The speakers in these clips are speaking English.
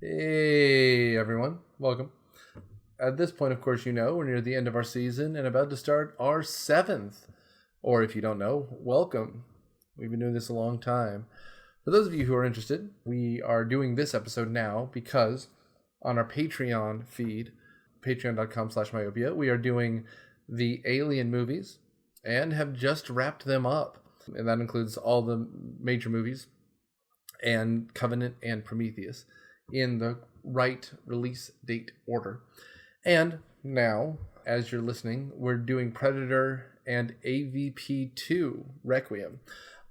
Hey everyone, welcome. At this point, of course, we're near the end of our season and about to start our seventh. Or if you don't know, welcome. We've been doing this a long time. For those of you who are interested, we are doing this episode now because on our Patreon feed, patreon.com/myopia, we are doing the Alien movies and have just wrapped them up. And that includes all the major movies and Covenant and Prometheus in the right release date order. And now, as you're listening, we're doing Predator and AVP2 Requiem.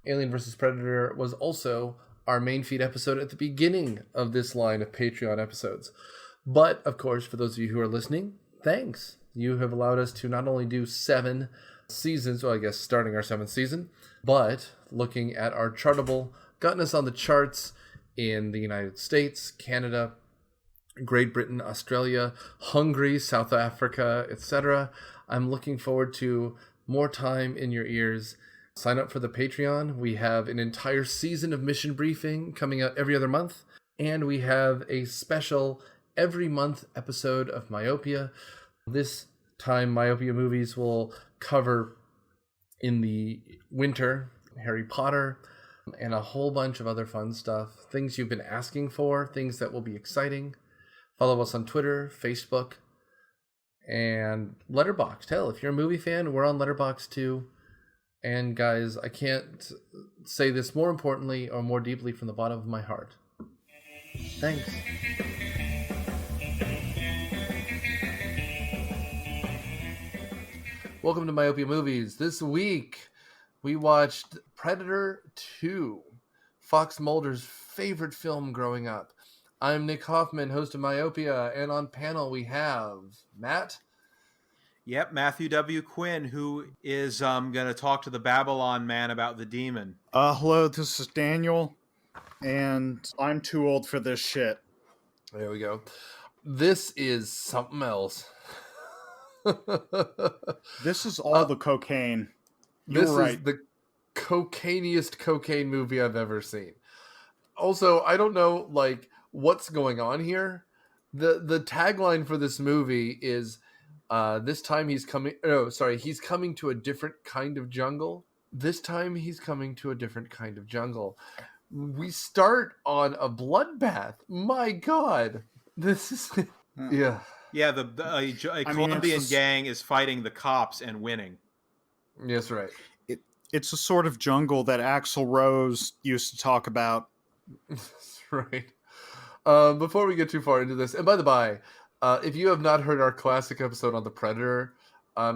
Alien vs. Predator was also our main feed episode at the beginning of this line of Patreon episodes. But, of course, for those of you who are listening, thanks. You have allowed us to not only do 7 seasons, well, I guess starting our 7th season, but looking at our Chartable, gotten us on the charts in the United States, Canada, Great Britain, Australia, Hungary, South Africa, etc. I'm looking forward to more time in your ears. Sign up for the Patreon. We have an entire season of Mission Briefing coming out every other month, and we have a special every month episode of Myopia. This time, Myopia Movies will cover in the winter Harry Potter, and a whole bunch of other fun stuff. Things you've been asking for, things that will be exciting. Follow us on Twitter, Facebook, and Letterboxd. Hell, if you're a movie fan, we're on Letterboxd too. And guys, I can't say this more importantly or more deeply from the bottom of my heart. Thanks. Welcome to Myopia Movies. This week, we watched Predator 2, Fox Mulder's favorite film growing up. I'm Nick Hoffman, host of Myopia, and on panel we have Matt. Yep, Matthew W. Quinn, who is going to talk to the Babylon man about the demon. Hello, this is Daniel, and I'm too old for this shit. There we go. This is something else. This is all the cocaine. You're this right. is the cocainiest cocaine movie I've ever seen. Also, I don't know what's going on here. The tagline for this movie is this time he's coming to a different kind of jungle. This time he's coming to a different kind of jungle. We start on a bloodbath. My God. This is yeah. Yeah, a Colombian gang is fighting the cops and winning. Yes, right. It's a sort of jungle that Axl Rose used to talk about. That's right. Before we get too far into this, and by the by, if you have not heard our classic episode on the Predator,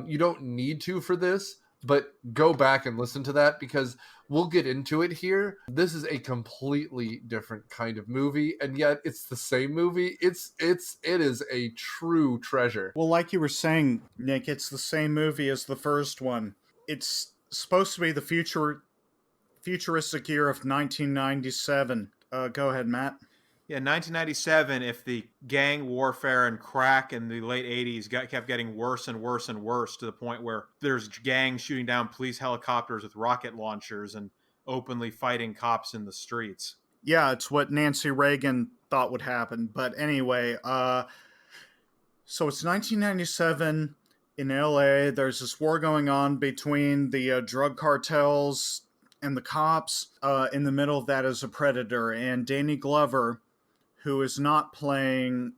you don't need to for this, but go back and listen to that because we'll get into it here. This is a completely different kind of movie, and yet it's the same movie. It is a true treasure. Well, like you were saying, Nick, it's the same movie as the first one. It's supposed to be the futuristic year of 1997. Go ahead, Matt. Yeah, 1997, if the gang warfare and crack in the late 80s kept getting worse and worse and worse to the point where there's gangs shooting down police helicopters with rocket launchers and openly fighting cops in the streets. Yeah, it's what Nancy Reagan thought would happen. But anyway, so it's 1997 in LA. There's this war going on between the drug cartels and the cops. In the middle of that is a predator, and Danny Glover, who is not playing,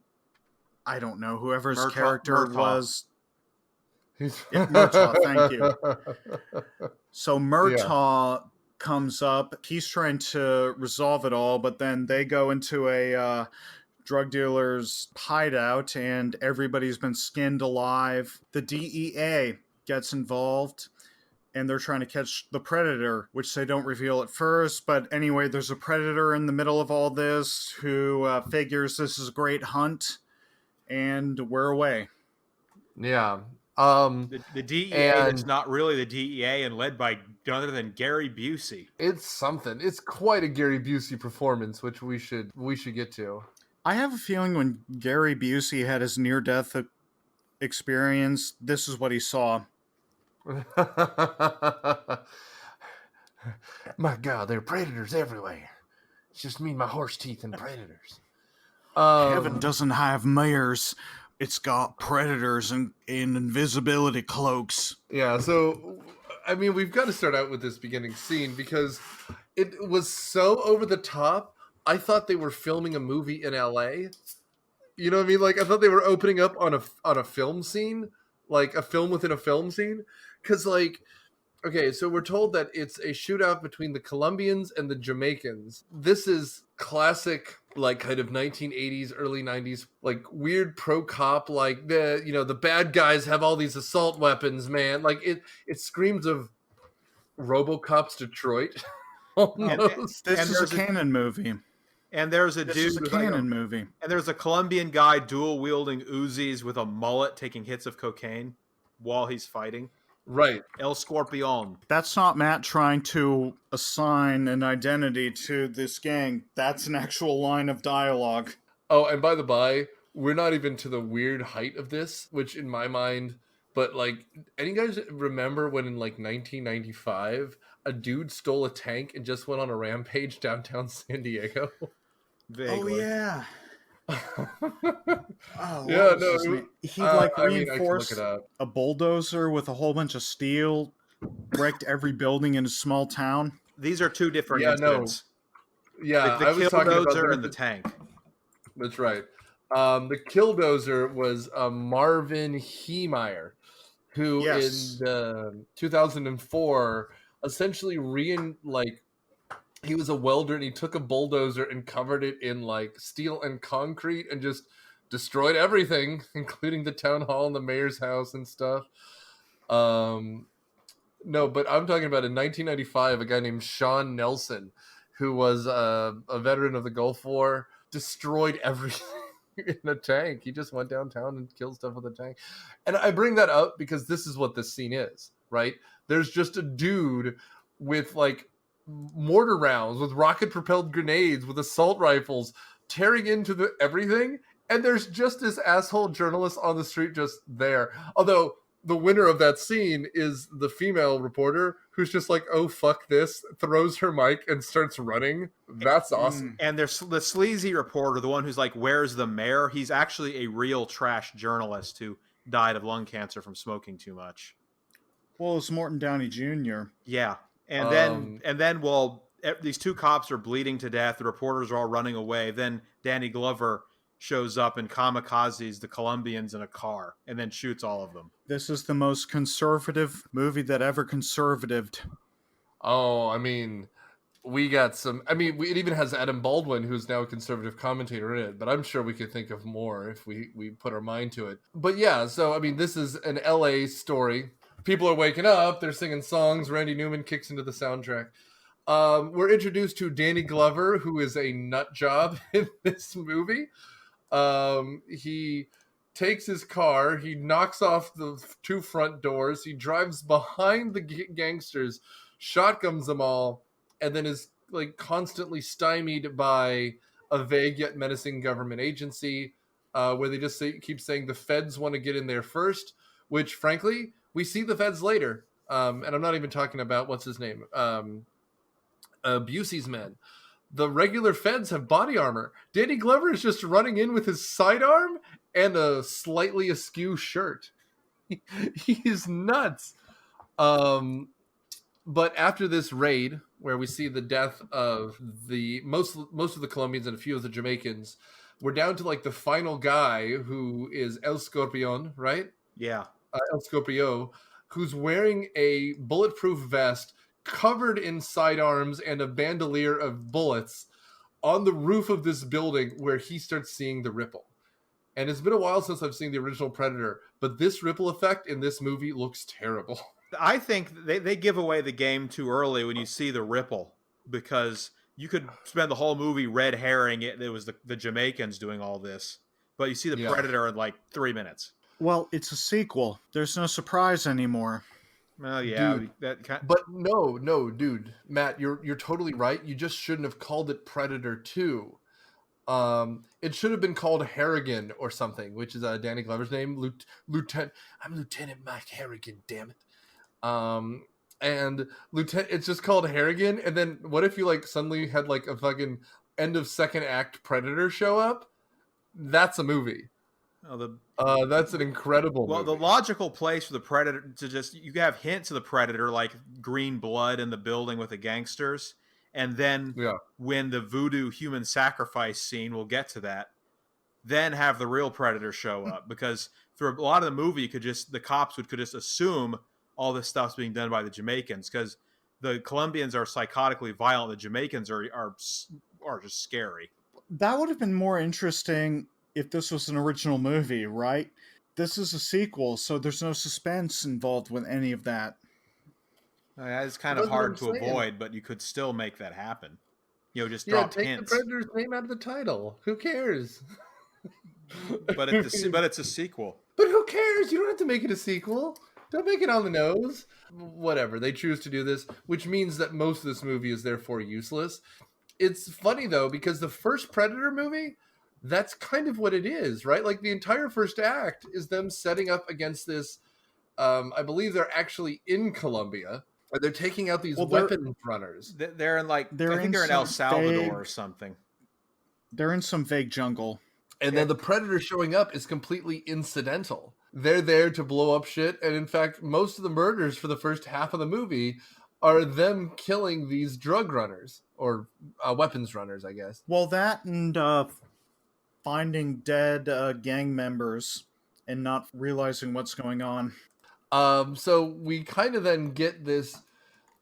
I don't know, whoever's character was. Murtaugh, thank you. So Murtaugh comes up. He's trying to resolve it all, but then they go into a drug dealer's hideout, and everybody's been skinned alive. The DEA gets involved, and they're trying to catch the predator, which they don't reveal at first. But anyway, there's a predator in the middle of all this who figures this is a great hunt, and we're away. Yeah. The DEA is not really the DEA and led by none other than Gary Busey. It's something. It's quite a Gary Busey performance, which we should get to. I have a feeling when Gary Busey had his near-death experience, this is what he saw. My God, there are predators everywhere. It's just me and my horse teeth and predators. Heaven doesn't have mayors. It's got predators and invisibility cloaks. Yeah, so I mean, we've got to start out with this beginning scene because it was so over the top. I thought they were filming a movie in LA. You know what I mean? Like I thought they were opening up on a film scene, like a film within a film scene. Because like, okay, so we're told that it's a shootout between the Colombians and the Jamaicans. This is classic, like kind of 1980s, early 90s, like weird pro cop, like the bad guys have all these assault weapons, man. Like it screams of RoboCop's Detroit almost. This is a canon movie. And there's a This dude is a canon movie. And there's a Colombian guy dual wielding Uzis with a mullet taking hits of cocaine while he's fighting. Right. El Scorpion. That's not Matt trying to assign an identity to this gang. That's an actual line of dialogue. Oh, and by the by, we're not even to the weird height of this, which in my mind, but like, any guys remember when in like 1995, a dude stole a tank and just went on a rampage downtown San Diego? Vaguely. Oh, yeah. Yeah, no. He like reinforced a bulldozer with a whole bunch of steel, wrecked every building in a small town. These are two different incidents. Yeah, the I was talking about and the tank. That's right. The killdozer was Marvin Heemeyer, who in 2004 essentially he was a welder and he took a bulldozer and covered it in like steel and concrete and just destroyed everything, including the town hall and the mayor's house and stuff. No, but I'm talking about in 1995, a guy named Sean Nelson, who was a veteran of the Gulf War, destroyed everything in a tank. He just went downtown and killed stuff with a tank. And I bring that up because this is what this scene is, right? There's just a dude with like mortar rounds, with rocket propelled grenades, with assault rifles, tearing into everything, and there's just this asshole journalist on the street just there. Although the winner of that scene is the female reporter who's just like, oh fuck this, throws her mic and starts running. That's awesome. And there's the sleazy reporter, the one who's like, where's the mayor? He's actually a real trash journalist who died of lung cancer from smoking too much. Well, it's Morton Downey Jr. Yeah. And then while these two cops are bleeding to death, the reporters are all running away. Then Danny Glover shows up and kamikazes the Colombians in a car and then shoots all of them. This is the most conservative movie that ever conservatived. Oh, I mean, we got some. I mean, it even has Adam Baldwin, who's now a conservative commentator in it. But I'm sure we could think of more if we put our mind to it. But yeah, so I mean, this is an LA story. People are waking up, they're singing songs, Randy Newman kicks into the soundtrack. We're introduced to Danny Glover, who is a nut job in this movie. He takes his car, he knocks off the two front doors, he drives behind the gangsters, shotguns them all, and then is like constantly stymied by a vague yet menacing government agency, where they just keep saying the feds want to get in there first, which frankly, we see the feds later. And I'm not even talking about, what's his name? Busey's men. The regular feds have body armor. Danny Glover is just running in with his sidearm and a slightly askew shirt. He's nuts. But after this raid, where we see the death of the most of the Colombians and a few of the Jamaicans, we're down to like the final guy, who is El Scorpion, right? Yeah. El Scorpio, who's wearing a bulletproof vest covered in sidearms and a bandolier of bullets on the roof of this building, where he starts seeing the ripple. And it's been a while since I've seen the original Predator, but this ripple effect in this movie looks terrible. I think they give away the game too early when you see the ripple, because you could spend the whole movie red herring it was the Jamaicans doing all this, but you see the Predator in like 3 minutes. Well, it's a sequel. There's no surprise anymore. Well, yeah, dude, but no, dude, Matt, you're totally right. You just shouldn't have called it Predator 2. It should have been called Harrigan or something, which is Danny Glover's name. I'm Lieutenant Mike Harrigan, damn it. And it's just called Harrigan. And then what if you like suddenly had like a fucking end of second act Predator show up? that's a movie. That's an incredible movie. The logical place for the Predator to just, you have hints of the Predator, like green blood in the building with the gangsters, and then when the voodoo human sacrifice scene, we'll get to that, then have the real Predator show up, because for a lot of the movie, the cops could just assume all this stuff's being done by the Jamaicans, because the Colombians are psychotically violent. The Jamaicans are just scary. That would have been more interesting if this was an original movie, right? This is a sequel, so there's no suspense involved with any of that. It's kind of hard to avoid, but you could still make that happen. Just drop take hints. The Predator's name out of the title. Who cares? but it's a sequel. But who cares? You don't have to make it a sequel. Don't make it on the nose. Whatever. They choose to do this, which means that most of this movie is therefore useless. It's funny, though, because the first Predator movie, that's kind of what it is, right? Like, the entire first act is them setting up against this. I believe they're actually in Colombia. They're taking out these weapons runners. They're in, like, I think they're in El Salvador or something. They're in some vague jungle. And then the Predator showing up is completely incidental. They're there to blow up shit. And in fact, most of the murders for the first half of the movie are them killing these drug runners, or weapons runners, I guess. Well, that and finding dead gang members and not realizing what's going on. So we kind of then get this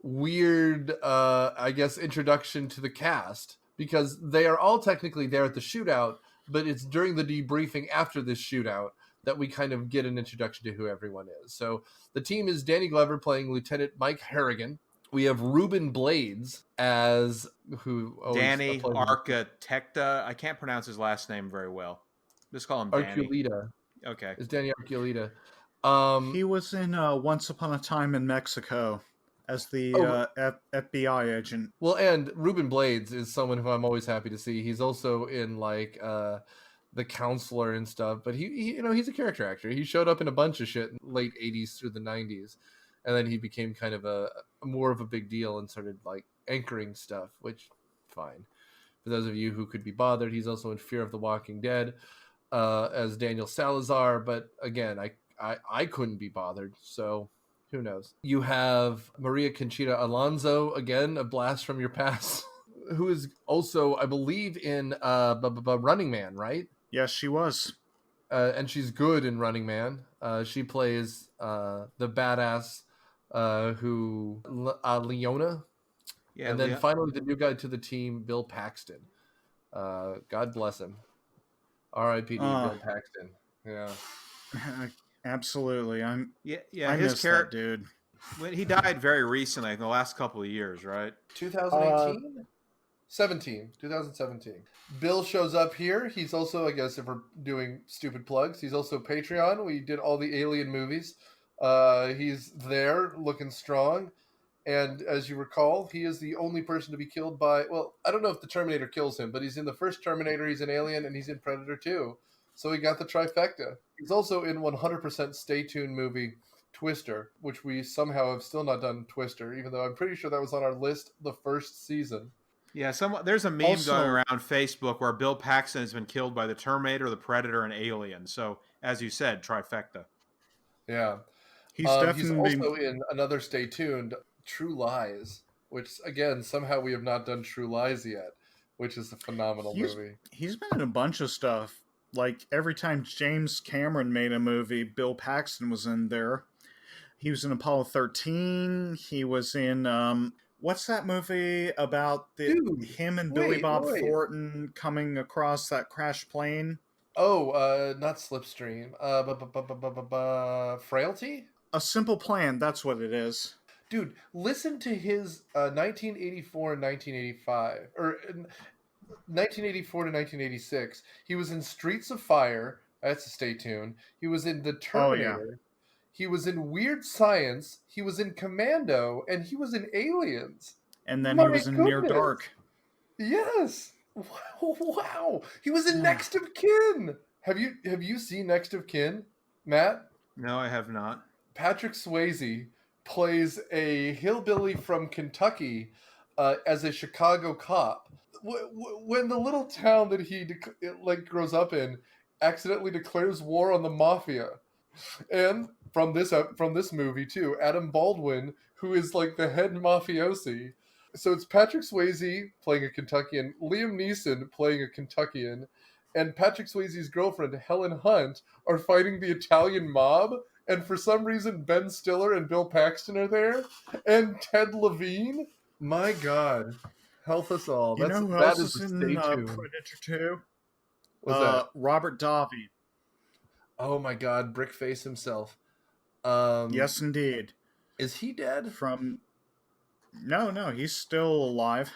weird, I guess, introduction to the cast, because they are all technically there at the shootout, but it's during the debriefing after this shootout that we kind of get an introduction to who everyone is. So the team is Danny Glover playing Lieutenant Mike Harrigan. We have Ruben Blades as Danny Architecta. I can't pronounce his last name very well. Just call him Danny. Archuleta. Okay. It's Danny Archuleta. He was in Once Upon a Time in Mexico as the FBI agent. Well, and Ruben Blades is someone who I'm always happy to see. He's also in like The Counselor and stuff, but he he's a character actor. He showed up in a bunch of shit in the late 80s through the 90s, and then he became kind of a more of a big deal and started like anchoring stuff, which fine. For those of you who could be bothered, he's also in Fear of the Walking Dead as Daniel Salazar, but again, I couldn't be bothered, so who knows. You have Maria Conchita Alonso, again, a blast from your past, who is also, I believe, in Running Man, right? Yes, she was. And she's good in Running Man. She plays the badass Leona. Yeah, and then finally the new guy to the team, Bill Paxton. God bless him. R.I.P. Bill Paxton. Yeah. Absolutely. I his character, dude. When he died very recently, in the last couple of years, right? 2018? 2017. Bill shows up here. He's also, I guess, if we're doing stupid plugs, he's also Patreon. We did all the Alien movies. He's there looking strong. And as you recall, he is the only person to be killed by, well, I don't know if the Terminator kills him, but he's in the first Terminator, he's in Alien, and he's in Predator 2. So he got the trifecta. He's also in 100% Stay Tuned movie Twister, which we somehow have still not done Twister, even though I'm pretty sure that was on our list the first season. Yeah, there's a meme going around Facebook where Bill Paxton has been killed by the Terminator, the Predator, and Alien. So, as you said, trifecta. Yeah. He's definitely also in another Stay Tuned, True Lies, which, again, somehow we have not done True Lies yet, which is a phenomenal movie. He's been in a bunch of stuff. Like, every time James Cameron made a movie, Bill Paxton was in there. He was in Apollo 13. He was in, what's that movie about him and Billy Bob Thornton coming across that crashed plane? Oh, not Slipstream. Frailty? A Simple Plan, that's what it is. Dude, listen to his 1984 and 1985, or 1984 to 1986. He was in Streets of Fire. That's a Stay Tuned. He was in The Terminator. Oh, yeah. He was in Weird Science. He was in Commando, and he was in Aliens. And then he was in Near Dark. Yes. Wow. He was in Next of Kin. Have you seen Next of Kin, Matt? No, I have not. Patrick Swayze plays a hillbilly from Kentucky as a Chicago cop. When the little town that he grows up in accidentally declares war on the mafia, and from this movie too, Adam Baldwin, who is like the head mafiosi. So it's Patrick Swayze playing a Kentuckian, Liam Neeson playing a Kentuckian, and Patrick Swayze's girlfriend Helen Hunt are fighting the Italian mob. And for some reason, Ben Stiller and Bill Paxton are there, and Ted Levine. My God, help us all. You know who That else is is a in stay tuned. Predator 2? What's that? Robert Davi. Oh my God, Brickface himself. Yes, indeed. Is he dead? No, he's still alive.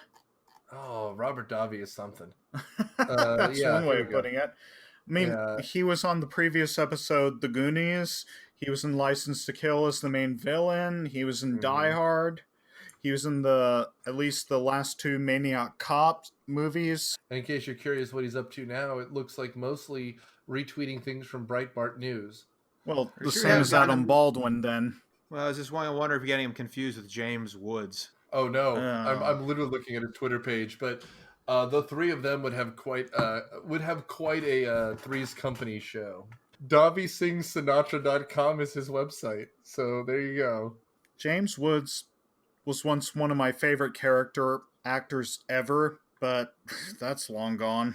Oh, Robert Davi is something. That's yeah, one way here of we go. putting it. I mean, he was on the previous episode, The Goonies. He was in License to Kill as the main villain. He was in Die Hard. He was in at least the last two Maniac Cop movies. And in case you're curious what he's up to now, it looks like mostly retweeting things from Breitbart News. Well, the same as Adam Baldwin, then. Well, I was just wondering if you're getting him confused with James Woods. Oh no, I'm literally looking at a Twitter page, but the three of them would have quite a Three's Company show. DaviSingsSinatra.com is his website, so there you go. James Woods was once one of my favorite character actors ever, but that's long gone.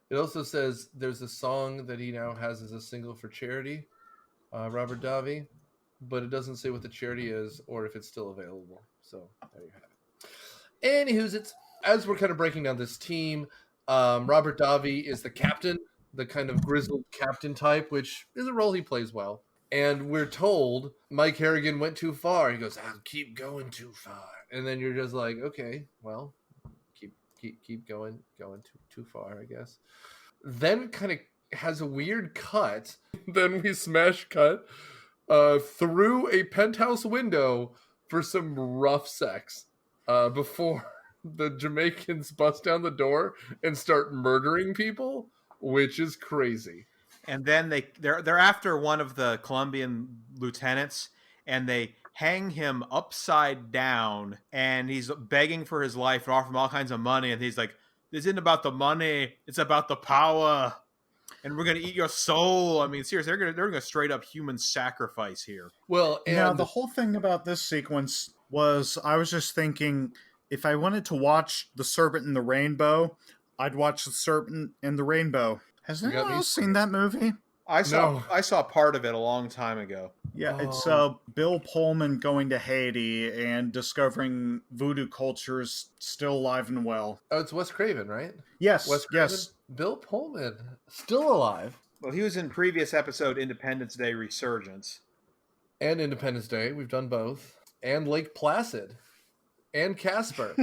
It also says there's a song that he now has as a single for charity, Robert Davi, but it doesn't say what the charity is or if it's still available. So there you have it. Anywho's, as we're kind of breaking down this team, Robert Davi is the captain, the kind of grizzled captain type, which is a role he plays well. And we're told Mike Harrigan went too far. He goes, "I'll keep going too far," and then you're just like, okay, well, keep going too far, I guess. Then kind of has a weird cut. Then we smash cut through a penthouse window for some rough sex before the Jamaicans bust down the door and start murdering people, which is crazy. And then they're after one of the Colombian lieutenants, and they hang him upside down, and he's begging for his life and offer him all kinds of money, and he's like, "This isn't about the money, it's about the power, and we're gonna eat your soul." I mean, seriously, they're gonna straight up human sacrifice here. Well, and now the whole thing about this sequence was, I was just thinking, if I wanted to watch The Serpent and the Rainbow, I'd watch The Serpent and the Rainbow. Has anyone else seen that movie? I saw part of it a long time ago. Yeah, it's Bill Pullman going to Haiti and discovering voodoo cultures still alive and well. Oh, it's Wes Craven, right? Yes, Wes Craven? Yes. Bill Pullman, still alive. Well, he was in previous episode Independence Day Resurgence. And Independence Day, we've done both. And Lake Placid. And Casper.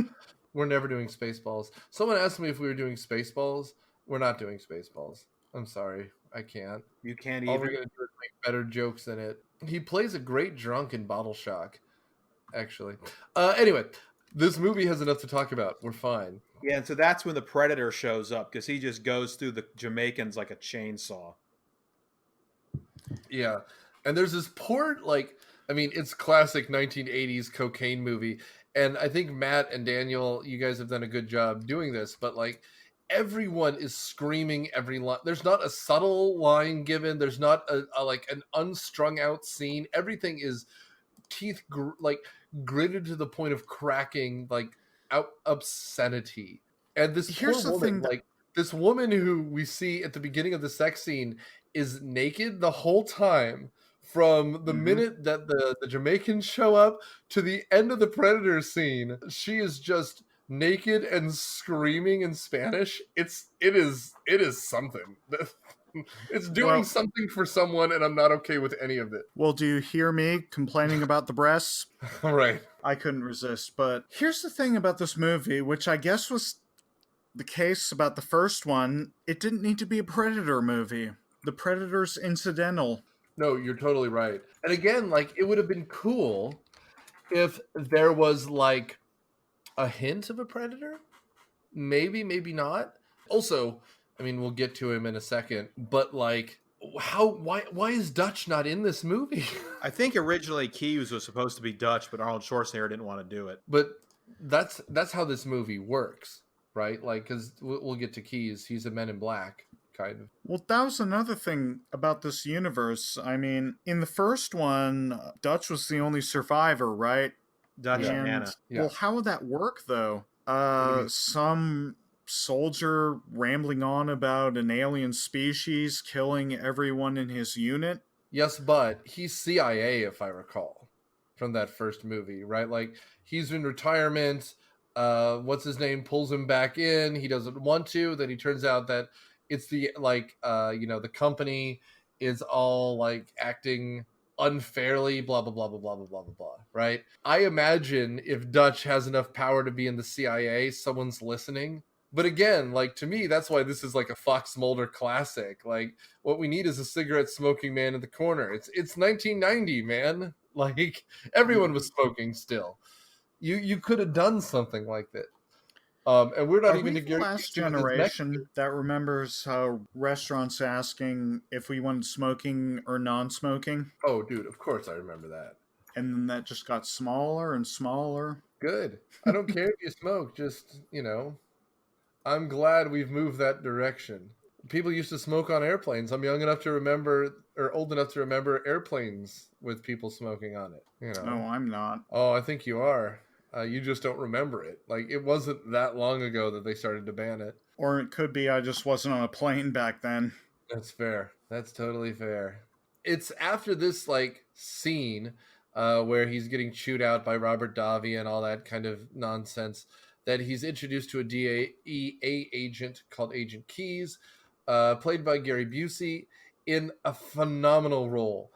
We're never doing Spaceballs. Someone asked me if we were doing Spaceballs. We're not doing Spaceballs. I'm sorry. I can't. You can't All either. we're going to do is make better jokes than it. He plays a great drunk in Bottle Shock, actually. Anyway, this movie has enough to talk about. We're fine. Yeah, and so that's when the Predator shows up, because he just goes through the Jamaicans like a chainsaw. Yeah. And there's this poor, it's classic 1980s cocaine movie. And I think Matt and Daniel, you guys have done a good job doing this, but everyone is screaming every line. There's not a subtle line given. There's not an unstrung out scene. Everything is teeth gritted to the point of cracking, out obscenity. And this this woman who we see at the beginning of the sex scene is naked the whole time. From the minute that the Jamaicans show up to the end of the Predator scene, she is just naked and screaming in Spanish. It is something. It's doing something for someone, and I'm not okay with any of it. Well, do you hear me complaining about the breasts? Right. I couldn't resist. But here's the thing about this movie, which I guess was the case about the first one. It didn't need to be a Predator movie. The Predator's incidental. No, you're totally right. And again, it would have been cool if there was a hint of a Predator. Maybe not. Also, we'll get to him in a second, but why is Dutch not in this movie? I think originally Keyes was supposed to be Dutch, but Arnold Schwarzenegger didn't want to do it. But that's how this movie works, right? Like, because we'll get to Keys. He's a Men in Black kind of. Well, that was another thing about this universe. I mean, in the first one, Dutch was the only survivor, right? Dutch and And Anna. Yeah. well, how would that work though? What do you mean? Some soldier rambling on about an alien species killing everyone in his unit. Yes, but he's CIA, if I recall, from that first movie, right? Like, he's in retirement. What's his name pulls him back in. He doesn't want to. Then he turns out that it's the the company is all like acting unfairly. Blah blah blah blah blah blah blah blah blah. Right? I imagine if Dutch has enough power to be in the CIA, someone's listening. But again, like, to me, that's why this is like a Fox Mulder classic. Like, what we need is a cigarette smoking man in the corner. It's 1990, man. Like, everyone was smoking still. You could have done something like that. And we're not Are even we to the Gary last Busey with his neck. generation that remembers how restaurants asking if we wanted smoking or non-smoking? Oh, dude, of course I remember that. And then that just got smaller and smaller. Good. I don't care if you smoke. Just, I'm glad we've moved that direction. People used to smoke on airplanes. I'm young enough to remember, or old enough to remember, airplanes with people smoking on it. No, I'm not. Oh, I think you are. You just don't remember it. Like, it wasn't that long ago that they started to ban it. Or it could be I just wasn't on a plane back then. That's fair. That's totally fair. It's after this, like, scene where he's getting chewed out by Robert Davi and all that kind of nonsense that he's introduced to a DEA agent called Agent Keys, played by Gary Busey, in a phenomenal role.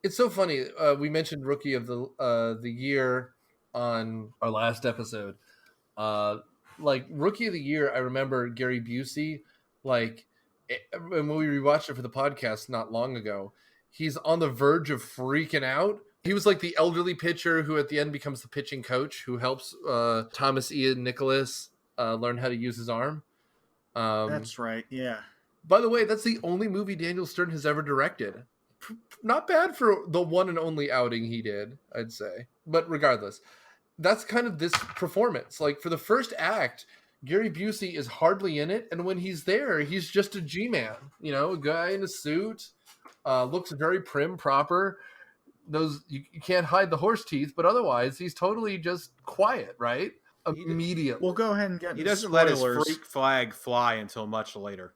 It's so funny. We mentioned Rookie of the Year on our last episode. Like, Rookie of the Year, I remember Gary Busey, like, when we rewatched it for the podcast not long ago, he's on the verge of freaking out. He was like the elderly pitcher who at the end becomes the pitching coach who helps Thomas Ian Nicholas learn how to use his arm. That's right, yeah. By the way, that's the only movie Daniel Stern has ever directed. Not bad for the one and only outing he did, I'd say. But regardless, that's kind of this performance. Like, for the first act, Gary Busey is hardly in it, and when he's there, he's just a G-man. A guy in a suit, looks very prim, proper. Those you can't hide the horse teeth, but otherwise, he's totally just quiet, right? Immediately. We'll go ahead and get He into doesn't let his spoilers. freak flag fly until much later.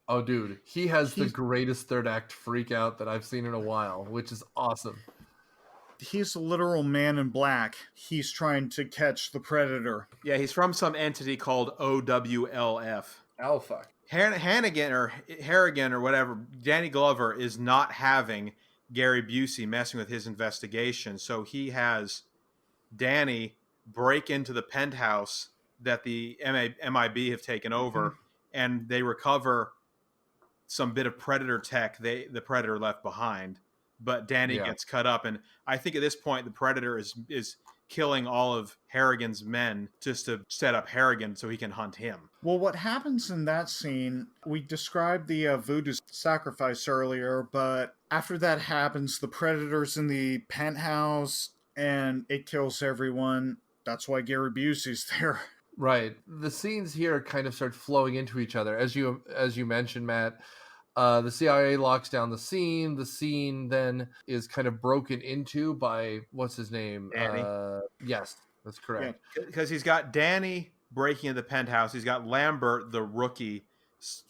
Oh, dude, he has the greatest third act freak out that I've seen in a while, which is awesome. He's a literal man in black. He's trying to catch the predator. Yeah, he's from some entity called OWLF. Oh, fuck. Harrigan or whatever, Danny Glover is not having Gary Busey messing with his investigation. So he has Danny break into the penthouse that the MIB have taken over, and they recover some bit of Predator tech the Predator left behind. But Danny gets cut up, and I think at this point the Predator is killing all of Harrigan's men just to set up Harrigan so he can hunt him. Well, what happens in that scene, we described the voodoo sacrifice earlier, but after that happens, the Predator's in the penthouse, and it kills everyone. That's why Gary Busey's there. Right. The scenes here kind of start flowing into each other. As you mentioned, Matt, the CIA locks down the scene. The scene then is kind of broken into by, what's his name? Danny. Yes, that's correct. Because he's got Danny breaking into the penthouse. He's got Lambert, the rookie,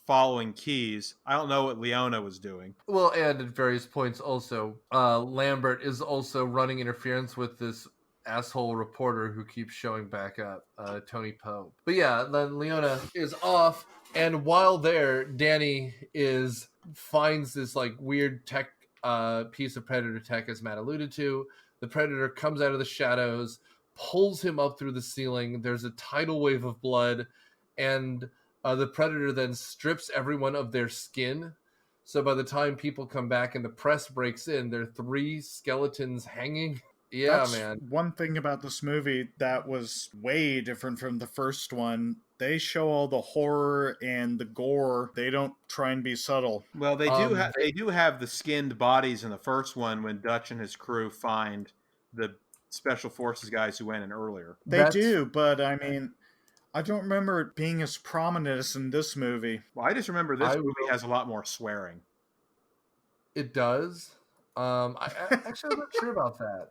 following Keys. I don't know what Leona was doing. Well, and at various points also, Lambert is also running interference with this asshole reporter who keeps showing back up, Tony Poe. But yeah, then Leona is off, and while there, Danny finds this like weird tech piece of Predator tech, as Matt alluded to. The Predator comes out of the shadows, pulls him up through the ceiling. There's a tidal wave of blood, and the Predator then strips everyone of their skin. So by the time people come back and the press breaks in, there are 3 skeletons hanging. Yeah, That's man. One thing about this movie that was way different from the first one. They show all the horror and the gore. They don't try and be subtle. Well, they do have the skinned bodies in the first one when Dutch and his crew find the special forces guys who went in earlier. They do, but I mean, I don't remember it being as prominent as in this movie. Well, I just remember this movie has a lot more swearing. It does. Actually, I'm not sure about that.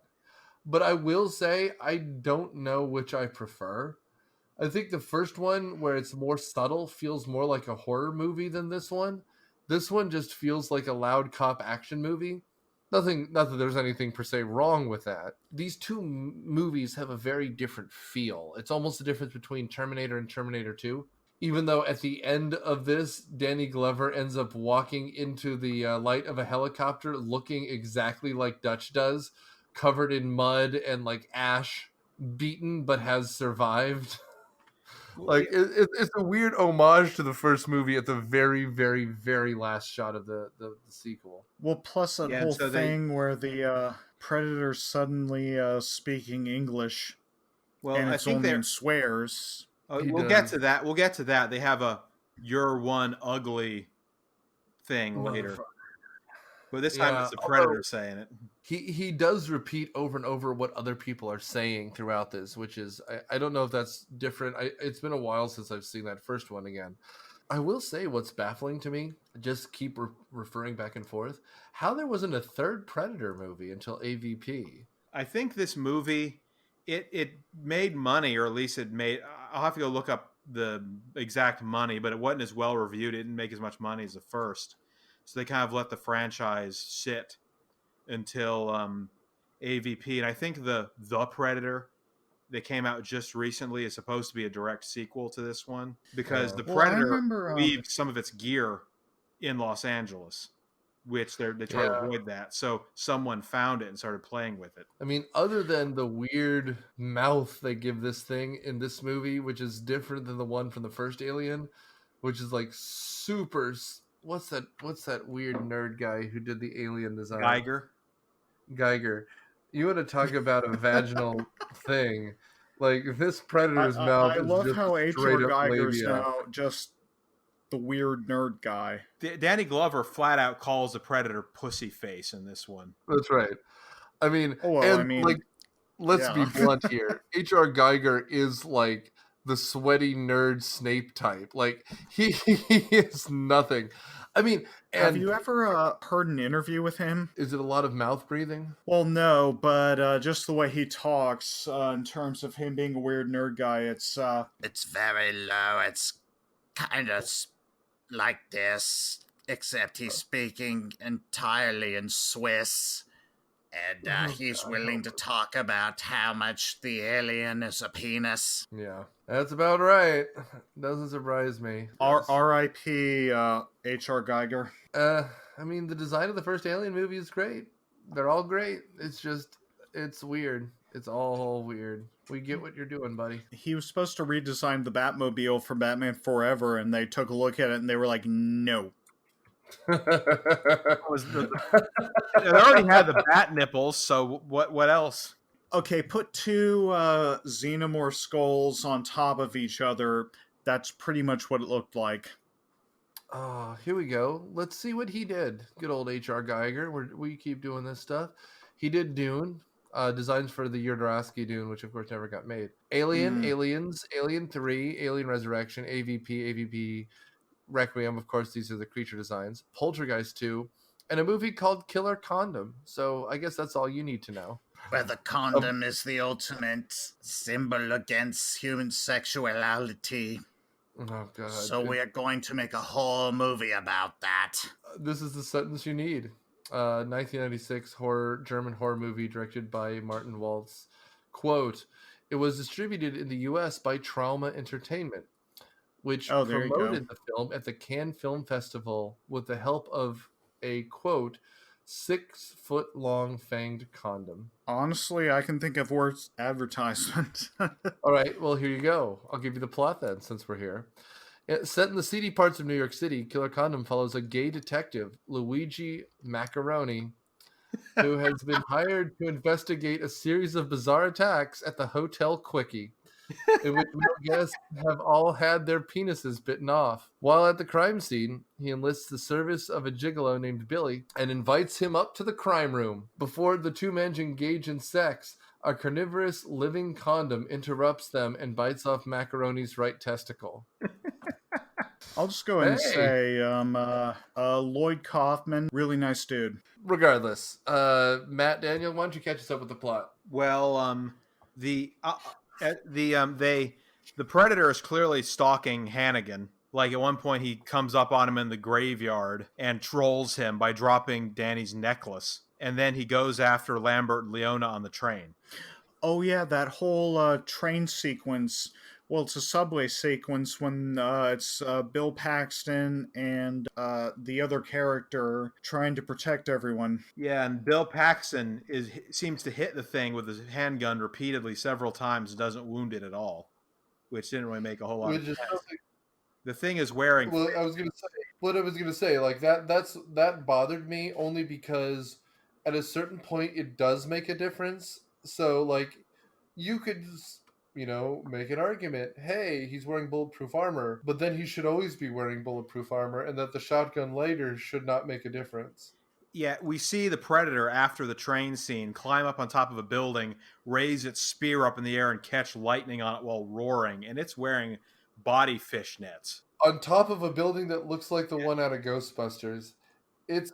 But I will say I don't know which I prefer. I think the first one, where it's more subtle, feels more like a horror movie than this one. This one just feels like a loud cop action movie. Not that there's anything per se wrong with that. These two movies have a very different feel. It's almost the difference between Terminator and Terminator 2. Even though at the end of this, Danny Glover ends up walking into the light of a helicopter looking exactly like Dutch does, covered in mud and like ash, beaten but has survived. Like it's a weird homage to the first movie at the very, very, very last shot of the sequel. Well, plus that whole thing where the Predator's suddenly speaking English, and it's only in swears. We'll get to that. We'll get to that. They have a "you're one ugly" thing later. But this time it's the Predator saying it. He does repeat over and over what other people are saying throughout this, which is, I don't know if that's different. It's been a while since I've seen that first one again. I will say what's baffling to me, just keep referring back and forth, how there wasn't a third Predator movie until AVP. I think this movie, it made money, or at least it made, I'll have to go look up the exact money, but it wasn't as well reviewed. It didn't make as much money as the first. So they kind of let the franchise sit until AVP. And I think the Predator that came out just recently is supposed to be a direct sequel to this one, because the Predator leaves some of its gear in Los Angeles, which they try to avoid that. So someone found it and started playing with it. I mean, other than the weird mouth they give this thing in this movie, which is different than the one from the first Alien, which is like super... What's that weird nerd guy who did the alien design? Geiger. You want to talk about a vaginal thing? Like, this Predator's mouth. I love how H.R. Geiger's now just the weird nerd guy. Danny Glover flat out calls the Predator pussy face in this one. That's right. I mean, let's be blunt here. H.R. Geiger is like the sweaty nerd Snape type. Like, he is nothing. I mean, have you ever heard an interview with him? Is it a lot of mouth breathing? Well, no, but just the way he talks, in terms of him being a weird nerd guy, it's very low. It's kind of like this, except he's speaking entirely in Swiss. And he's willing to talk about how much the alien is a penis. Yeah, that's about right. Doesn't surprise me. R.I.P. H.R. Geiger. I mean, the design of the first Alien movie is great. They're all great. It's just, it's weird. It's all weird. We get what you're doing, buddy. He was supposed to redesign the Batmobile for Batman Forever, and they took a look at it, and they were like, no. They already had the bat nipples, so what else? Okay, put two xenomorph skulls on top of each other. That's pretty much what it looked like. Oh, here we go. Let's see what he did. Good old H.R. Geiger. We keep doing this stuff. He did Dune, designs for the Jodorowsky Dune, which of course never got made. Alien, Aliens, Alien 3, Alien Resurrection, AVP, Requiem, of course, these are the creature designs. Poltergeist 2, and a movie called Killer Condom. So I guess that's all you need to know. Where the condom is the ultimate symbol against human sexuality. Oh, God. So we are going to make a whole movie about that. This is the sentence you need. 1996 German horror movie directed by Martin Waltz. Quote, "It was distributed in the U.S. by Trauma Entertainment, which promoted the film at the Cannes Film Festival with the help of a, quote, 6-foot-long fanged condom." Honestly, I can think of worse advertisement. All right, well, here you go. I'll give you the plot then, since we're here. Set in the seedy parts of New York City, Killer Condom follows a gay detective, Luigi Macaroni, who has been hired to investigate a series of bizarre attacks at the Hotel Quickie, in which male guests have all had their penises bitten off. While at the crime scene, he enlists the service of a gigolo named Billy and invites him up to the crime room. Before the two men engage in sex, A carnivorous living condom interrupts them and bites off Macaroni's right testicle. I'll just go ahead and Hey! say Lloyd Kaufman, really nice dude. Regardless, Matt, Daniel, why don't you catch us up with the plot? Well, the the Predator is clearly stalking Hannigan. Like, at one point, he comes up on him in the graveyard and trolls him by dropping Danny's necklace. And then he goes after Lambert and Leona on the train. Oh yeah, that whole train sequence. Well, it's a subway sequence when it's Bill Paxton and the other character trying to protect everyone. Yeah, and Bill Paxton seems to hit the thing with his handgun repeatedly several times and doesn't wound it at all, which didn't really make a whole lot of Which is sense. something. The thing is wearing. Well, I was gonna say, like that bothered me only because at a certain point it does make a difference. So like, you could make an argument. Hey, he's wearing bulletproof armor, but then he should always be wearing bulletproof armor, and that the shotgun later should not make a difference. Yeah, we see the Predator after the train scene climb up on top of a building, raise its spear up in the air, and catch lightning on it while roaring, and it's wearing body fishnets. On top of a building that looks like the one out of Ghostbusters. It's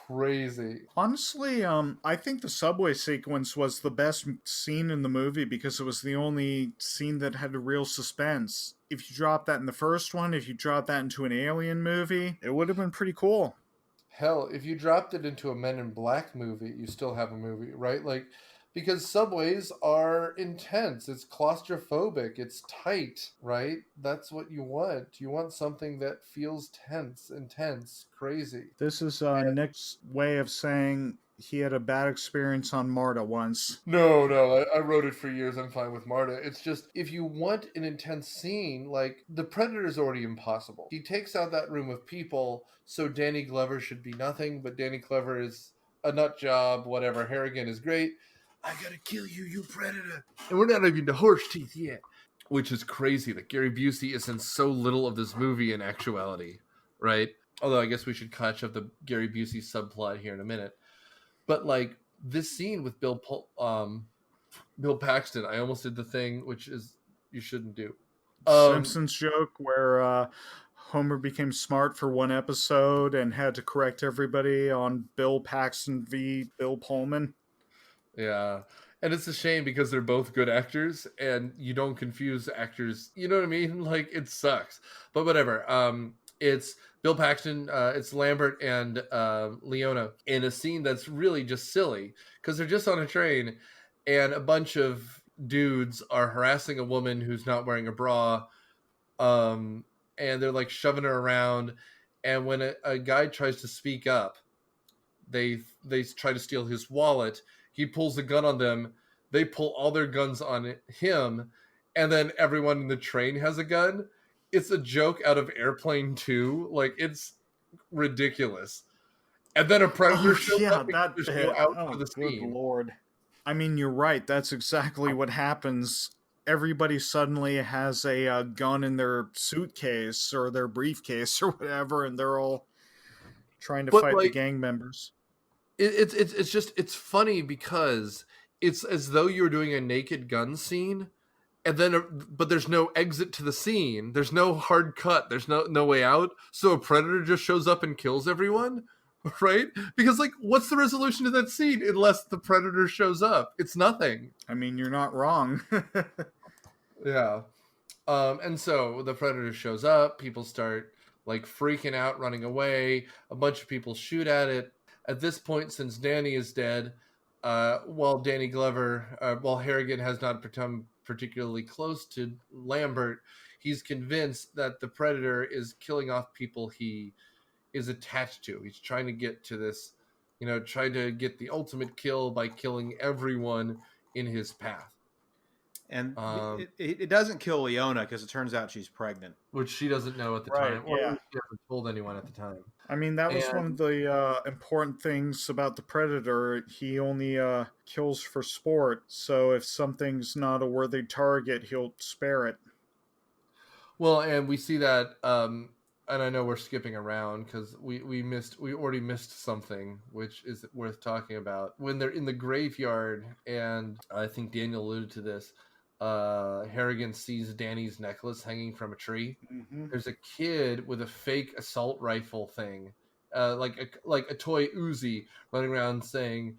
crazy. Honestly, I think the subway sequence was the best scene in the movie because it was the only scene that had a real suspense. If you drop that in the first one, if you drop that into an Alien movie, it would have been pretty cool. Hell, if you dropped it into a Men in Black movie, you still have a movie, right? Like, because subways are intense. It's claustrophobic. It's tight, right? That's what you want. You want something that feels tense, intense, crazy. This is Nick's way of saying he had a bad experience on Marta once. No, I wrote it for years. I'm fine with Marta. It's just, if you want an intense scene, like, the Predator's already impossible. He takes out that room of people, so Danny Glover should be nothing, but Danny Glover is a nut job, whatever. Harrigan is great. I gotta kill you, you Predator. And we're not even to horse teeth yet. Which is crazy that Gary Busey is in so little of this movie in actuality, right? Although I guess we should catch up the Gary Busey subplot here in a minute. But like, this scene with Bill Paxton, I almost did the thing which is you shouldn't do. Simpsons joke where Homer became smart for one episode and had to correct everybody on Bill Paxton v. Bill Pullman. Yeah. And it's a shame because they're both good actors and you don't confuse actors. You know what I mean? Like, it sucks. But whatever. It's Bill Paxton, it's Lambert and Leona in a scene that's really just silly because they're just on a train and a bunch of dudes are harassing a woman who's not wearing a bra, and they're like shoving her around. And when a guy tries to speak up, they try to steal his wallet. He pulls a gun on them. They pull all their guns on him, and then everyone in the train has a gun. It's a joke out of Airplane 2. Like, it's ridiculous. And then a Predator shows up and just go out for the scene. Lord. I mean, you're right. That's exactly what happens. Everybody suddenly has a gun in their suitcase or their briefcase or whatever, and they're all trying to fight the gang members. It's funny because it's as though you're doing a Naked Gun scene, and then but there's no exit to the scene. There's no hard cut. There's no way out. So a Predator just shows up and kills everyone, right? Because, like, what's the resolution to that scene unless the Predator shows up? It's nothing. I mean, you're not wrong. Yeah. And so the Predator shows up. People start like freaking out, running away. A bunch of people shoot at it. At this point, since Danny is dead, while Harrigan has not become particularly close to Lambert, he's convinced that the Predator is killing off people he is attached to. He's trying to get to this, trying to get the ultimate kill by killing everyone in his path. And it doesn't kill Leona because it turns out she's pregnant. Which she doesn't know at the time. Or she hasn't told anyone at the time. I mean, that was one of the important things about the Predator. He only kills for sport. So if something's not a worthy target, he'll spare it. Well, and we see that and I know we're skipping around because we already missed something which is worth talking about. When they're in the graveyard, and I think Daniel alluded to this, Harrigan sees Danny's necklace hanging from a tree. Mm-hmm. There's a kid with a fake assault rifle thing, like a toy Uzi, running around saying,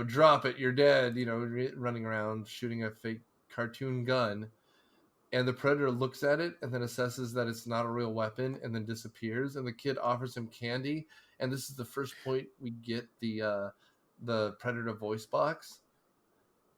drop it, you're dead, running around shooting a fake cartoon gun. And the predator looks at it and then assesses that it's not a real weapon and then disappears. And the kid offers him candy. And this is the first point we get the predator voice box,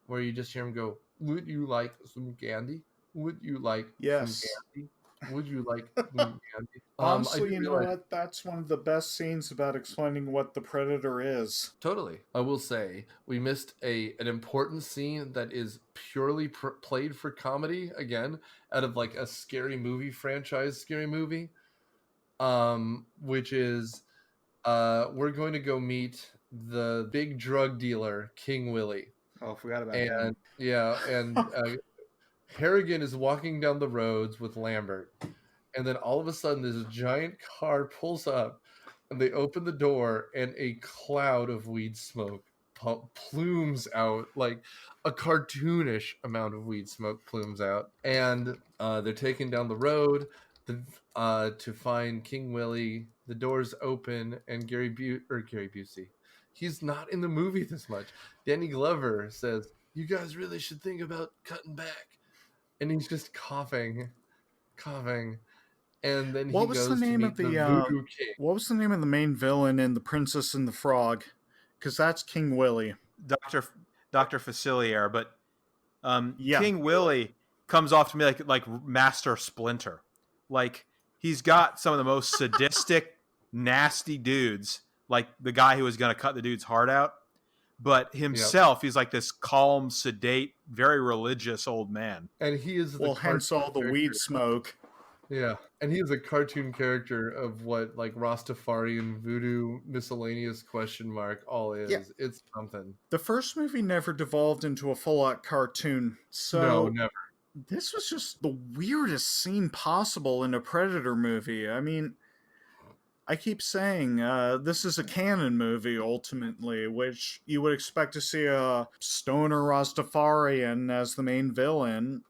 where you just hear him go, "Would you like some candy? Would you like some Yes. candy? Would you like some candy?" Honestly, you know what? That's one of the best scenes about explaining what the Predator is. Totally. I will say we missed an important scene that is purely played for comedy, again, out of like a scary movie franchise, scary movie, which is we're going to go meet the big drug dealer, King Willie. Oh, I forgot about And him. yeah, and Harrigan is walking down the roads with Lambert. And then all of a sudden, this giant car pulls up, and they open the door, and a cloud of weed smoke plumes out, like a cartoonish amount of weed smoke plumes out. And they're taken down the road to find King Willie. The doors open, and Gary Busey. He's not in the movie this much. Danny Glover says, "You guys really should think about cutting back." And he's just coughing. And then What he was goes the to name meet of the the Voodoo King. What was the name of the main villain in The Princess and the Frog? Because that's King Willie. Dr. Facilier, but Yeah. King Willie comes off to me like Master Splinter. Like, he's got some of the most sadistic, nasty dudes, like the guy who was going to cut the dude's heart out. But himself, he's like this calm, sedate, very religious old man. And he is hence all the weed smoke. Yeah, and he is a cartoon character of what like Rastafarian voodoo miscellaneous ? All is. Yeah. It's something. The first movie never devolved into a full-out cartoon, so no, never. This was just the weirdest scene possible in a Predator movie. I mean, I keep saying this is a canon movie, ultimately, which you would expect to see a stoner Rastafarian as the main villain.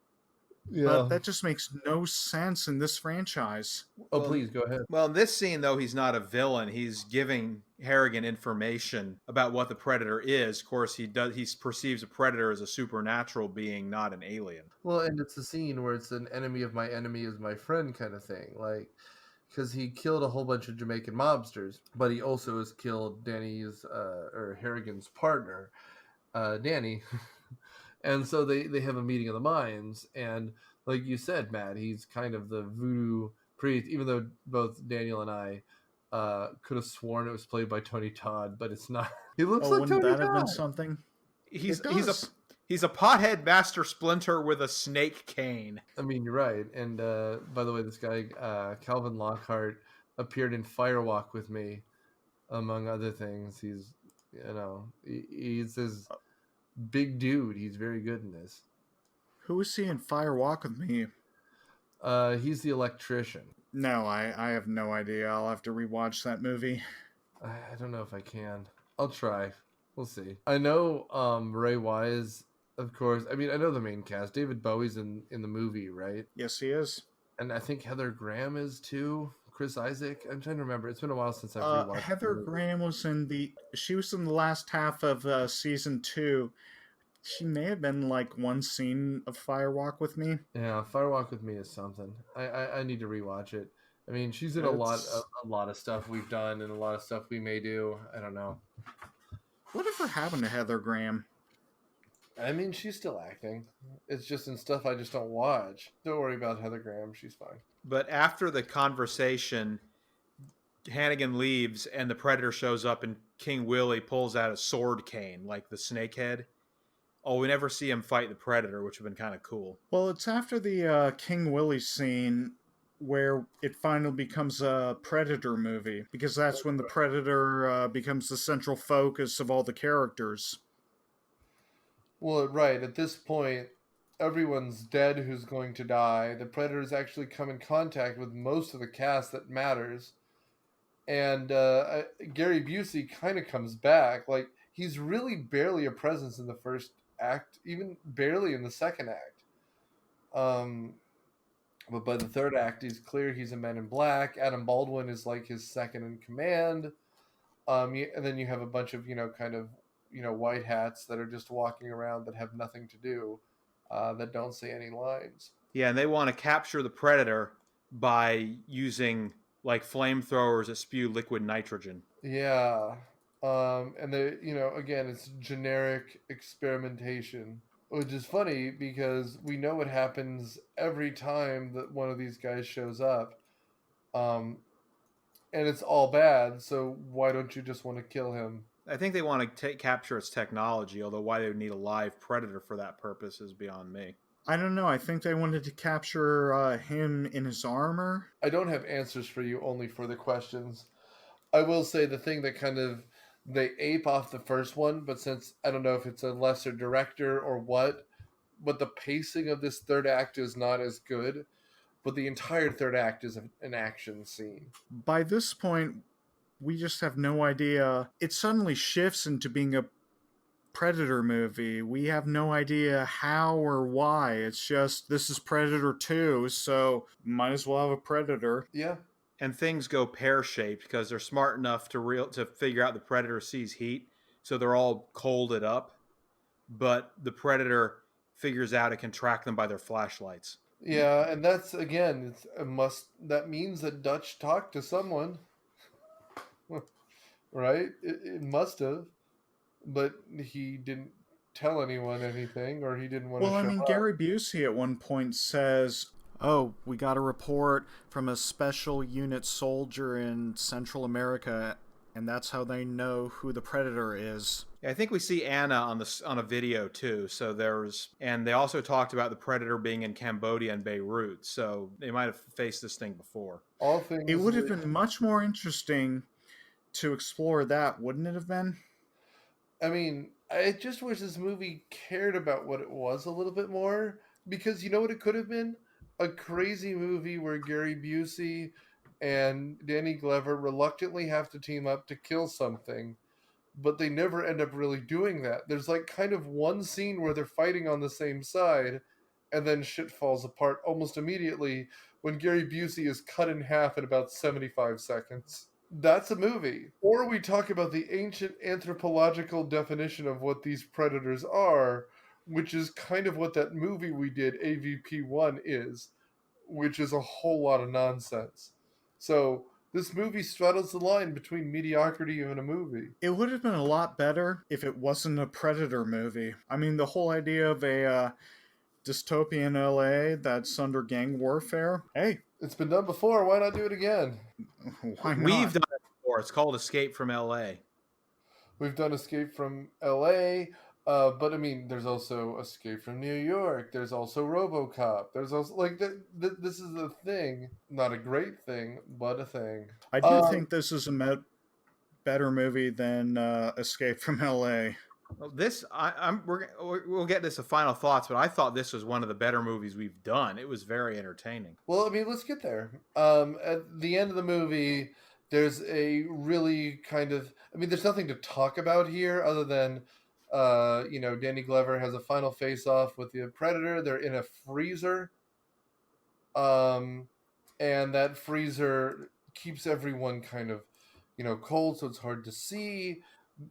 Yeah. But that just makes no sense in this franchise. Oh, please, go ahead. Well, in this scene, though, he's not a villain. He's giving Harrigan information about what the Predator is. Of course, he perceives a Predator as a supernatural being, not an alien. Well, and it's a scene where it's an enemy of my enemy is my friend kind of thing. Like, because he killed a whole bunch of Jamaican mobsters, but he also has killed Danny's or Harrigan's partner, Danny. And so they have a meeting of the minds, and like you said, Matt, he's kind of the voodoo priest, even though both Daniel and I could have sworn it was played by Tony Todd, but it's not. He looks like Tony Todd. Wouldn't that have been something? He's a pothead Master Splinter with a snake cane. I mean, you're right. And by the way, this guy Calvin Lockhart appeared in Firewalk with Me, among other things. He's he's this big dude. He's very good in this. Who is he in Fire Walk with Me? He's the electrician. No, I have no idea. I'll have to rewatch that movie. I don't know if I can. I'll try. We'll see. I know Ray Wise, of course. I mean, I know the main cast. David Bowie's in the movie, right? Yes, he is. And I think Heather Graham is too. Chris Isaac. I'm trying to remember. It's been a while since I've rewatched. Heather Graham was she was in the last half of season 2. She may have been like one scene of Firewalk with Me. Yeah, Firewalk with Me is something. I need to rewatch it. I mean, she's in a lot of stuff we've done and a lot of stuff we may do. I don't know. Whatever happened to Heather Graham? I mean, she's still acting. It's just in stuff I just don't watch. Don't worry about Heather Graham. She's fine. But after the conversation, Hannigan leaves and the Predator shows up and King Willie pulls out a sword cane, like the snakehead. Oh, we never see him fight the Predator, which would have been kind of cool. Well, it's after the King Willie scene where it finally becomes a Predator movie, because that's when the Predator becomes the central focus of all the characters. Well, right. At this point, everyone's dead who's going to die. The predators actually come in contact with most of the cast that matters. And Gary Busey kind of comes back. Like, he's really barely a presence in the first act, even barely in the second act. But by the third act, he's clear he's a Man in Black. Adam Baldwin is like his second in command. And then you have a bunch of, kind of, white hats that are just walking around that have nothing to do, that don't say any lines. Yeah, and they want to capture the predator by using like flamethrowers that spew liquid nitrogen. Yeah. And they, again, it's generic experimentation, which is funny because we know what happens every time that one of these guys shows up. And it's all bad, so why don't you just want to kill him? I think they want to capture its technology, although why they would need a live predator for that purpose is beyond me. I don't know. I think they wanted to capture him in his armor. I don't have answers for you, only for the questions. I will say the thing that kind of they ape off the first one, but since I don't know if it's a lesser director or what, but the pacing of this third act is not as good. But the entire third act is an action scene. By this point, we just have no idea. It suddenly shifts into being a Predator movie. We have no idea how or why. It's just, this is Predator 2, so might as well have a Predator. Yeah. And things go pear-shaped because they're smart enough to figure out the Predator sees heat, so they're all colded up. But the Predator figures out it can track them by their flashlights. Yeah, and that's, again, that means that Dutch talked to someone. Right? It must have. But he didn't tell anyone anything, or he didn't want to show up. Gary Busey at one point says, "Oh, we got a report from a special unit soldier in Central America, and that's how they know who the Predator is." Yeah, I think we see Anna on a video too. So and they also talked about the Predator being in Cambodia and Beirut. So they might have faced this thing before. It would have been much more interesting to explore that, wouldn't it have been? I mean, I just wish this movie cared about what it was a little bit more, because you know what it could have been? A crazy movie where Gary Busey and Danny Glover reluctantly have to team up to kill something, but they never end up really doing that. There's like kind of one scene where they're fighting on the same side, and then shit falls apart almost immediately when Gary Busey is cut in half in about 75 seconds. That's a movie. Or we talk about the ancient anthropological definition of what these predators are, which is kind of what that movie we did, AVP1, is, which is a whole lot of nonsense. So this movie straddles the line between mediocrity and a movie. It would have been a lot better if it wasn't a Predator movie. I mean, the whole idea of a dystopian LA that's under gang warfare. Hey, it's been done before. Why not do it again? Why not? We've done it before. It's called Escape from LA. We've done Escape from LA, but I mean, there's also Escape from New York. There's also RoboCop. There's also this is a thing, not a great thing, but a thing. I do think this is a better movie than Escape from LA. We'll get this to final thoughts, but I thought this was one of the better movies we've done. It was very entertaining. Well, I mean, let's get there. At the end of the movie, there's a really there's nothing to talk about here other than, Danny Glover has a final face-off with the Predator. They're in a freezer. And that freezer keeps everyone kind of, cold, so it's hard to see.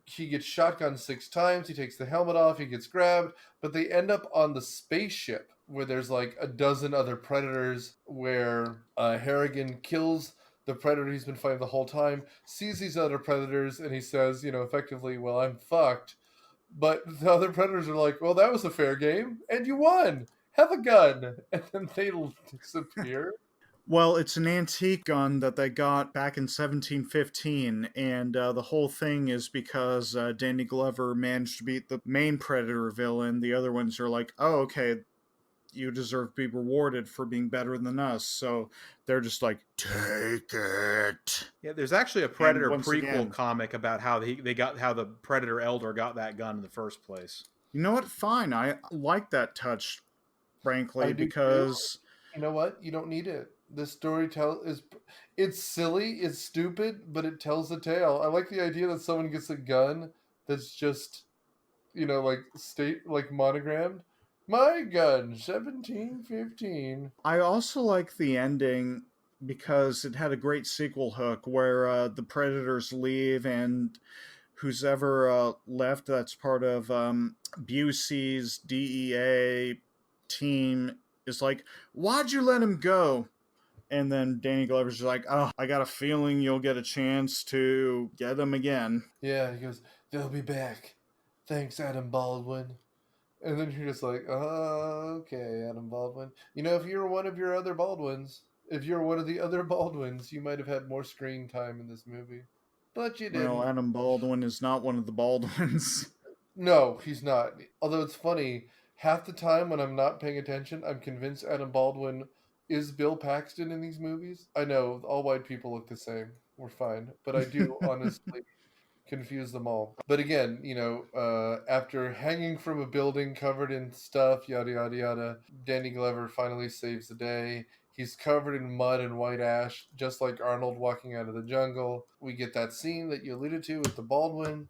He gets shotgunned 6 times. He takes the helmet off. He gets grabbed. But they end up on the spaceship where there's like a dozen other predators, where Harrigan kills the predator he's been fighting the whole time, sees these other predators, and he says, effectively, well, I'm fucked. But the other predators are like, well, that was a fair game, and you won. Have a gun. And then they disappear. Well, it's an antique gun that they got back in 1715, and the whole thing is because Danny Glover managed to beat the main Predator villain. The other ones are like, oh, okay, you deserve to be rewarded for being better than us. So they're just like, take it. Yeah, there's actually a Predator prequel comic about how how the Predator Elder got that gun in the first place. You know what? Fine. I like that touch. frankly, do because you know what? You don't need it. The story it's silly, it's stupid, but it tells the tale. I like the idea that someone gets a gun that's just, like monogrammed. My gun, 1715. I also like the ending because it had a great sequel hook where the Predators leave and who's ever left that's part of Busey's DEA team is like, why'd you let him go? And then Danny Glover's just like, oh, I got a feeling you'll get a chance to get him again. Yeah, he goes, they'll be back. Thanks, Adam Baldwin. And then you're just like, oh, okay, Adam Baldwin. If you're one of your other Baldwins, if you're one of the other Baldwins, you might have had more screen time in this movie. But you didn't. Well, Adam Baldwin is not one of the Baldwins. No, he's not. Although it's funny, half the time when I'm not paying attention, I'm convinced Adam Baldwin is Bill Paxton in these movies. I know, all white people look the same. We're fine. But I do honestly confuse them all. But again, after hanging from a building covered in stuff, yada, yada, yada, Danny Glover finally saves the day. He's covered in mud and white ash, just like Arnold walking out of the jungle. We get that scene that you alluded to with the Baldwin.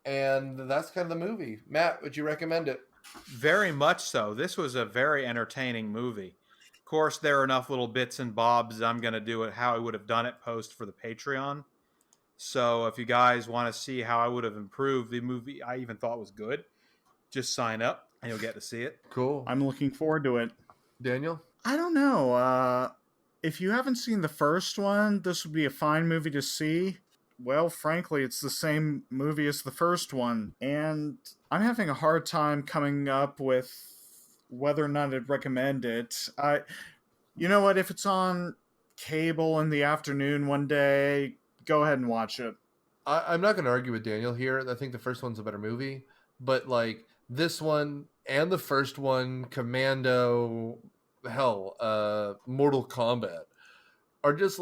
And that's kind of the movie. Matt, would you recommend it? Very much so. This was a very entertaining movie. Of course, there are enough little bits and bobs. I'm going to do it how I would have done it post for the Patreon. So if you guys want to see how I would have improved the movie I even thought was good, just sign up and you'll get to see it. Cool. I'm looking forward to it. Daniel? I don't know. If you haven't seen the first one, this would be a fine movie to see. Well, frankly, it's the same movie as the first one, and I'm having a hard time coming up with whether or not I'd recommend it. You know what? If it's on cable in the afternoon one day, go ahead and watch it. I'm not going to argue with Daniel here. I think the first one's a better movie, but this one and the first one, Commando, Mortal Kombat, are just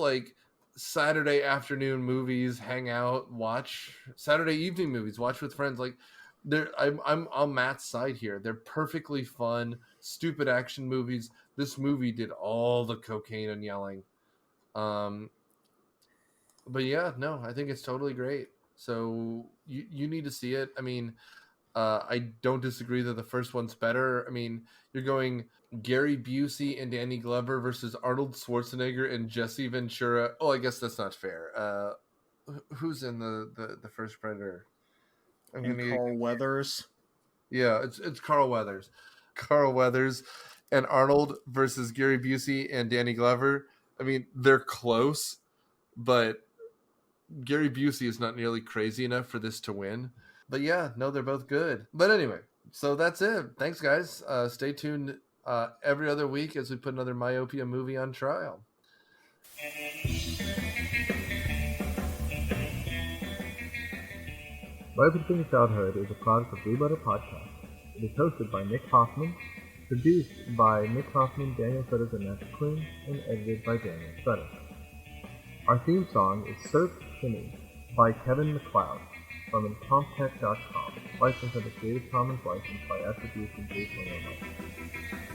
Saturday afternoon movies, hang out, watch. Saturday evening movies, watch with friends. I'm on Matt's side here. They're perfectly fun, stupid action movies. This movie did all the cocaine and yelling. But yeah, no, I think it's totally great. So you need to see it. I mean, I don't disagree that the first one's better. I mean, you're going Gary Busey and Danny Glover versus Arnold Schwarzenegger and Jesse Ventura. Oh, I guess that's not fair. Who's in the first Predator? And Carl Weathers. Yeah, it's Carl Weathers. Carl Weathers and Arnold versus Gary Busey and Danny Glover. I mean, they're close, but Gary Busey is not nearly crazy enough for this to win. But yeah, no, they're both good. But anyway, so that's it. Thanks, guys. Stay tuned every other week as we put another Myopia movie on trial. Life Between Childhood is a product of Blue Letter Podcast. It is hosted by Nick Hoffman, produced by Nick Hoffman, Daniel Sutters, and Matt Quinn, and edited by Daniel Sutters. Our theme song is Surf Shimmy by Kevin MacLeod from Incompetech.com, licensed under Creative Commons license by attribution 3.0.